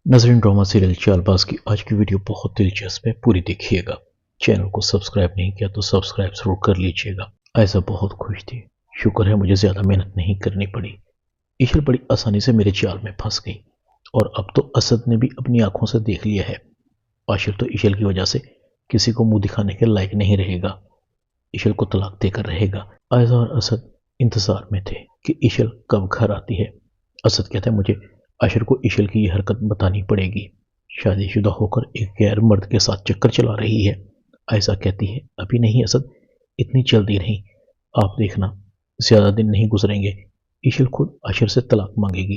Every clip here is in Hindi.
नजरीन ड्रामा सीरियल चालबाज की आज की वीडियो बहुत दिलचस्प है, पूरी देखिएगा। चैनल को सब्सक्राइब नहीं किया तो सब्सक्राइब जरूर कर लीजिएगा। ऐसा बहुत खुश थी, शुक्र है मुझे ज्यादा मेहनत नहीं करनी पड़ी। ईशल बड़ी आसानी से मेरे जाल में फंस गई और अब तो असद ने भी अपनी आंखों से देख लिया है। आशिर तो ईशल की वजह से किसी को मुंह दिखाने के लायक नहीं रहेगा, ईशल को तलाक देकर रहेगा। आयजा और असद इंतजार में थे कि ईशल कब घर आती है। असद कहता है मुझे आशिर को ईशल की यह हरकत बतानी पड़ेगी, शादीशुदा होकर एक गैर मर्द के साथ चक्कर चला रही है। आयशा कहती है अभी नहीं असद, इतनी जल्दी नहीं, आप देखना ज्यादा दिन नहीं गुजरेंगे, ईशल खुद आशिर से तलाक मांगेगी।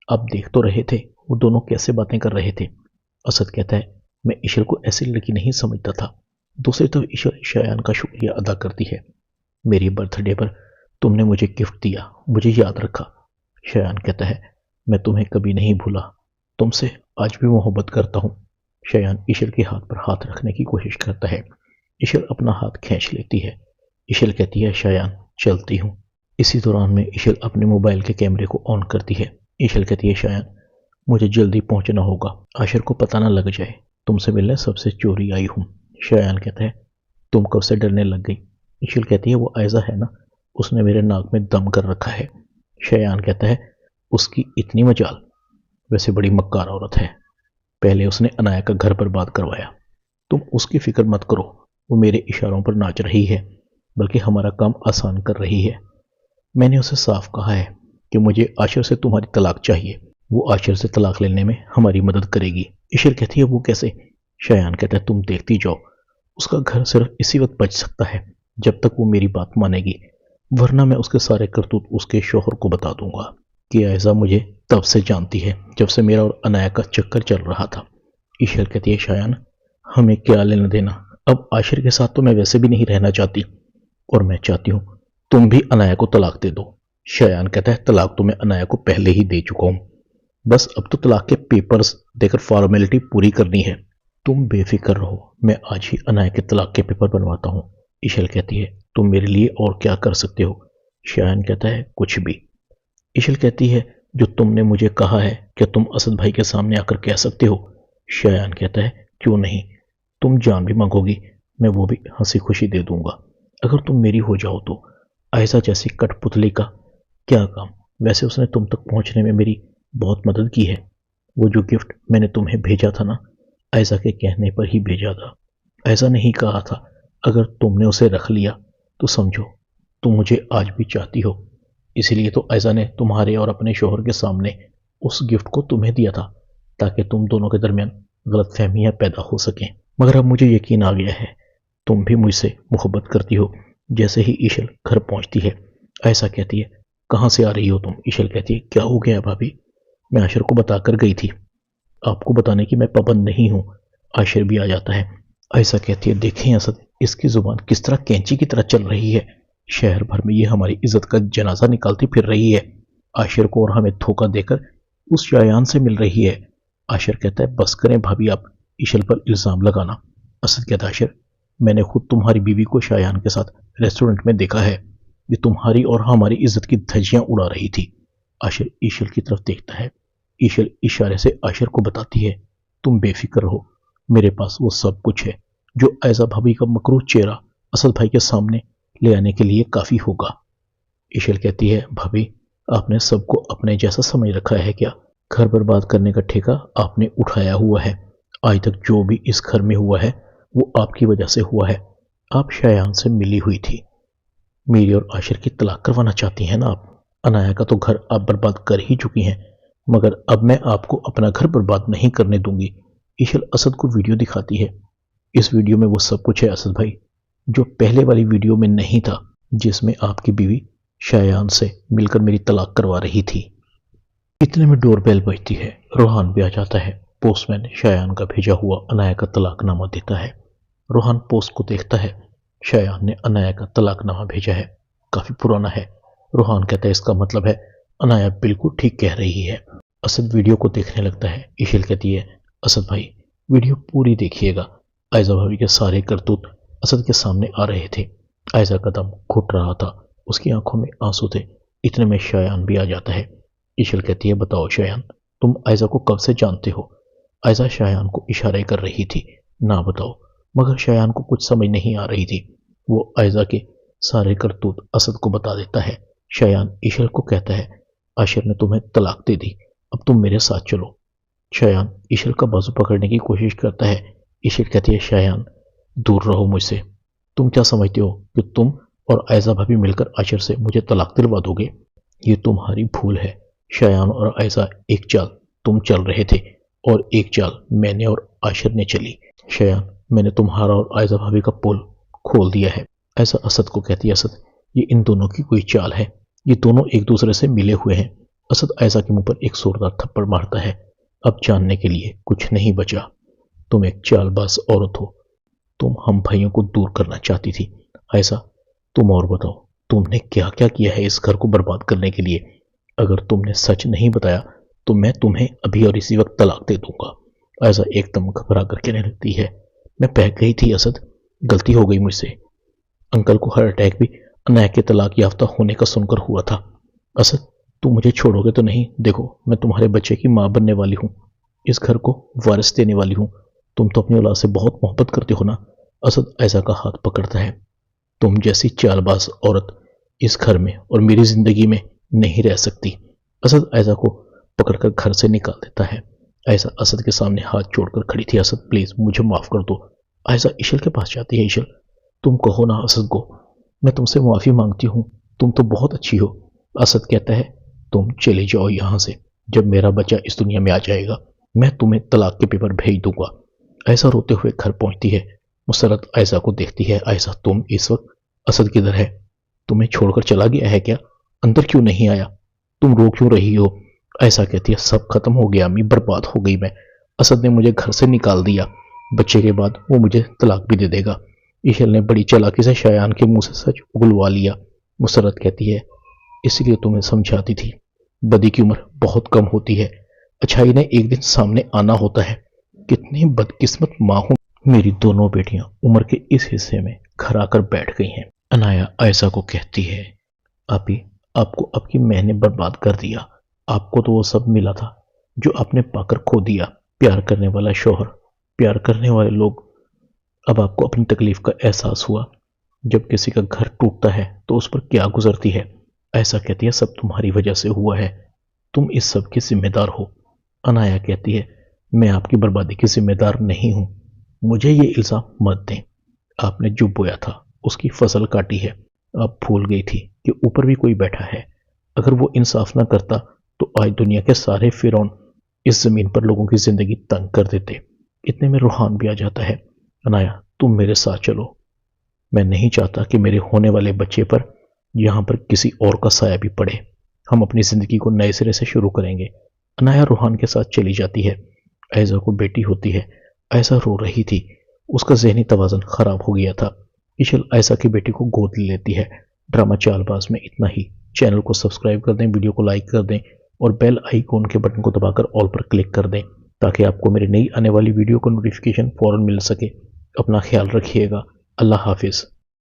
आप देख तो रहे थे वो दोनों कैसे बातें कर रहे थे। असद कहता है मैं ईशल को ऐसी लड़की नहीं समझता था। दूसरी तरफ ईशल शायान का शुक्रिया अदा करती है, मेरी बर्थडे पर तुमने मुझे गिफ्ट दिया, मुझे याद रखा। शायान कहता है मैं तुम्हें कभी नहीं भूला, तुमसे आज भी मोहब्बत करता हूँ। शयान ईशल के हाथ पर हाथ रखने की कोशिश करता है। ईशल अपना हाथ खींच लेती है। ईशल कहती है शयान चलती हूँ। इसी दौरान में ईशल अपने मोबाइल के कैमरे को ऑन करती है। ईशल कहती है शयान मुझे जल्दी पहुंचना होगा, आशिर को पता ना लग जाए तुमसे मिलने सबसे चोरी आई हूँ। शयान कहता है तुम कब से डरने लग गई। ईशल कहती है वो आयजा है ना, उसने मेरे नाक में दम कर रखा है। शयान कहता है उसकी इतनी मजाल, वैसे बड़ी मक्कार औरत है, पहले उसने अनाया का घर बर्बाद करवाया। तुम उसकी फिक्र मत करो, वो मेरे इशारों पर नाच रही है, बल्कि हमारा काम आसान कर रही है। मैंने उसे साफ कहा है कि मुझे आशिर से तुम्हारी तलाक चाहिए, वो आशिर से तलाक लेने में हमारी मदद करेगी। ईशर कहती है वो कैसे। शयान कहता है तुम देखती जाओ, उसका घर सिर्फ इसी वक्त बच सकता है जब तक वो मेरी बात मानेगी, वरना मैं उसके सारे करतूत उसके शोहर को बता दूंगा कि आयजा मुझे तब से जानती है जब से मेरा और अनाया का चक्कर चल रहा था। ईशर कहती है शायान हमें क्या लेना देना, अब आशिर के साथ तो मैं वैसे भी नहीं रहना चाहती और मैं चाहती हूँ तुम भी अनाया को तलाक दे दो। शायान कहता है तलाक तो मैं अनाया को पहले ही दे चुका हूँ, बस अब तो तलाक के पेपर्स देकर फॉर्मेलिटी पूरी करनी है। तुम बेफिक्र रहो, मैं आज ही अनाया के तलाक के पेपर बनवाता हूँ। ईशल कहती है तुम मेरे लिए और क्या कर सकते हो। शायान कहता है कुछ भी। ईशल कहती है जो तुमने मुझे कहा है क्या तुम असद भाई के सामने आकर कह सकते हो। शायान कहता है क्यों नहीं, तुम जान भी मांगोगी मैं वो भी हंसी खुशी दे दूंगा, अगर तुम मेरी हो जाओ तो। आयशा जैसी कठपुतली का क्या काम, वैसे उसने तुम तक पहुंचने में मेरी बहुत मदद की है। वो जो गिफ्ट मैंने तुम्हें भेजा था ना, आयशा के कहने पर ही भेजा था, ऐसा नहीं कहा था। अगर तुमने उसे रख लिया तो समझो तुम मुझे आज भी चाहती हो, इसलिए तो आयशा ने तुम्हारे और अपने शोहर के सामने उस गिफ्ट को तुम्हें दिया था ताकि तुम दोनों के दरमियान गलतफहमियां पैदा हो सकें। मगर अब मुझे यकीन आ गया है तुम भी मुझसे मोहब्बत करती हो। जैसे ही ईशल घर पहुंचती है आयशा कहती है कहाँ से आ रही हो तुम। ईशल कहती है क्या हो गया भाभी, मैं आशिर को बताकर गई थी, आपको बताने की मैं पाबंद नहीं हूँ। आशिर भी आ जाता है। आयशा कहती है देखें असद, इसकी जुबान किस तरह कैंची की तरह चल रही है, शहर भर में ये हमारी इज्जत का जनाजा निकालती फिर रही है, आशिर को और हमें धोखा देकर उस शायान से मिल रही है। आशिर कहता है बस करें भाभी आप ईशल पर इल्जाम लगाना। असद कहता है आशिर मैंने खुद तुम्हारी बीवी को शायान के साथ रेस्टोरेंट में देखा है, ये तुम्हारी और हमारी इज्जत की धज्जियां उड़ा रही थी। आशिर ईशल की तरफ देखता है। ईशल इशारे से आशिर को बताती है तुम बेफिक्र हो, मेरे पास वो सब कुछ है जो आयशा भाभी का मकरूह चेहरा असद भाई के सामने ले आने के लिए काफी होगा। ईशल कहती है भाभी आपने सबको अपने जैसा समझ रखा है क्या, घर बर्बाद करने का ठेका आपने उठाया हुआ है, आज तक जो भी इस घर में हुआ है वो आपकी वजह से हुआ है। आप शायान से मिली हुई थी, मेरी और आशिर की तलाक करवाना चाहती हैं ना आप। अनाया का तो घर आप बर्बाद कर ही चुकी हैं, मगर अब मैं आपको अपना घर बर्बाद नहीं करने दूंगी। ईशल असद को वीडियो दिखाती है। इस वीडियो में वो सब कुछ है असद भाई जो पहले वाली वीडियो में नहीं था, जिसमें आपकी बीवी शायान से मिलकर मेरी तलाक करवा रही थी। इतने में डोरबेल बजती है, रोहान भी आ जाता है। पोस्टमैन शायान का भेजा हुआ अनाया का तलाकनामा देता है। रोहान पोस्ट को देखता है, शायान ने अनाया का तलाकनामा भेजा है, काफी पुराना है। रोहान कहता है इसका मतलब है अनाया बिल्कुल ठीक कह रही है। असद वीडियो को देखने लगता है। ईशल कहती है असद भाई वीडियो पूरी देखिएगा, आयशा भाभी के सारे करतूत असद के सामने आ रहे थे। आयशा का दम घुट रहा था, उसकी आंखों में आंसू थे। इतने में शायान भी आ जाता है। ईशल कहती है बताओ शायान तुम आयशा को कब से जानते हो। आयशा शायान को इशारे कर रही थी, ना बताओ, मगर शायान को कुछ समझ नहीं आ रही थी। वो आयशा के सारे करतूत असद को बता देता है। शायान ईशल को कहता है, आशिर ने तुम्हें तलाक दे दी, अब तुम मेरे साथ चलो। शायान ईशल का बाजू पकड़ने की कोशिश करता है। ईशल कहती है, शायान दूर रहो मुझसे। तुम क्या समझते हो कि तुम और आयशा भाभी मिलकर आशिर से मुझे तलाक दिलवा दोगे? ये तुम्हारी भूल है। शायान और आयशा एक चाल तुम चल रहे थे और एक चाल मैंने और आशिर ने चली। शायान, मैंने तुम्हारा और आयशा भाभी का पोल खोल दिया है। ऐसा असद को कहती है, असद ये इन दोनों की कोई चाल है, ये दोनों एक दूसरे से मिले हुए हैं। असद आयशा के मुंह पर एक जोरदार थप्पड़ मारता है। अब जानने के लिए कुछ नहीं बचा। तुम एक चालबाज औरत हो। तुम हम भाइयों को दूर करना चाहती थी। आयशा, तुम और बताओ, तुमने क्या क्या किया है इस घर को बर्बाद करने के लिए? अगर तुमने सच नहीं बताया तो मैं तुम्हें अभी और इसी वक्त तलाक दे दूंगा। आयशा एकदम घबरा कर कहने लगती है, मैं बह गई थी असद, गलती हो गई मुझसे। अंकल को हार्ट अटैक भी अनाया के तलाक याफ्ता होने का सुनकर हुआ था। असद, तुम मुझे छोड़ोगे तो नहीं? देखो, मैं तुम्हारे बच्चे की माँ बनने वाली हूँ, इस घर को वारिस देने वाली हूँ। तुम तो अपनी औलाद से बहुत मोहब्बत करते हो ना? असद आयशा का हाथ पकड़ता है। तुम जैसी चालबाज औरत इस घर में और मेरी जिंदगी में नहीं रह सकती। असद आयशा को पकड़कर घर से निकाल देता है। आयशा असद के सामने हाथ जोड़कर खड़ी थी। असद, प्लीज मुझे माफ कर दो। आयशा ईशल के पास जाती है। ईशल, तुम कहो ना असद को, मैं तुमसे माफी मांगती हूँ, तुम तो बहुत अच्छी हो। असद कहता है, तुम चले जाओ यहाँ से, जब मेरा बच्चा इस दुनिया में आ जाएगा मैं तुम्हें तलाक के पेपर भेज दूंगा। आयशा रोते हुए घर पहुंचती है। मुसरत आयशा को देखती है। आयशा, तुम इस वक्त असद किधर है? तुम्हें छोड़कर चला गया है क्या? अंदर क्यों नहीं आया? तुम रो क्यों रही हो? आयशा कहती है, सब खत्म हो गया अम्मी, बर्बाद हो गई मैं। असद ने मुझे घर से निकाल दिया, बच्चे के बाद वो मुझे तलाक भी दे देगा। ईशल ने बड़ी चालाकी से शायान के मुंह से सच उगलवा लिया। मुसरत कहती है, इसलिए तुम्हें समझाती थी, बदी की उम्र बहुत कम होती है, अच्छाई ने एक दिन सामने आना होता है। कितनी बदकिस्मत माँ हूं। मेरी दोनों बेटियां उम्र के इस हिस्से में घर आकर बैठ गई हैं। अनाया आयशा को कहती है, आपी, आपको आपकी मैंने बर्बाद कर दिया। आपको तो वो सब मिला था जो आपने पाकर खो दिया। प्यार करने वाला शोहर, प्यार करने वाले लोग। अब आपको अपनी तकलीफ का एहसास हुआ। जब किसी का घर टूटता है तो उस पर क्या गुजरती है। ऐसा कहती है, सब तुम्हारी वजह से हुआ है, तुम इस सब की जिम्मेदार हो। अनाया कहती है, मैं आपकी बर्बादी की जिम्मेदार नहीं हूं, मुझे ये इल्जाम मत दें। आपने जो बोया था उसकी फसल काटी है। आप भूल गई थी कि ऊपर भी कोई बैठा है। अगर वो इंसाफ ना करता तो आज दुनिया के सारे फिरौन इस जमीन पर लोगों की जिंदगी तंग कर देते। इतने में रूहान भी आ जाता है। अनाया, तुम मेरे साथ चलो। मैं नहीं चाहता कि मेरे होने वाले बच्चे पर यहां पर किसी और का साया भी पड़े। हम अपनी जिंदगी को नए सिरे से शुरू करेंगे। अनाया रूहान के साथ चली जाती है। आयशा को बेटी होती है। आयशा रो रही थी, उसका जहनी तवाज़ुन खराब हो गया था। ईशल आयशा की बेटी को गोद ले लेती है। ड्रामा चालबाज में इतना ही। चैनल को सब्सक्राइब कर दें, वीडियो को लाइक कर दें और बेल आइकॉन के बटन को दबाकर ऑल पर क्लिक कर दें ताकि आपको मेरी नई आने वाली वीडियो का नोटिफिकेशन फौरन मिल सके। अपना ख्याल रखिएगा। अल्लाह हाफिज़।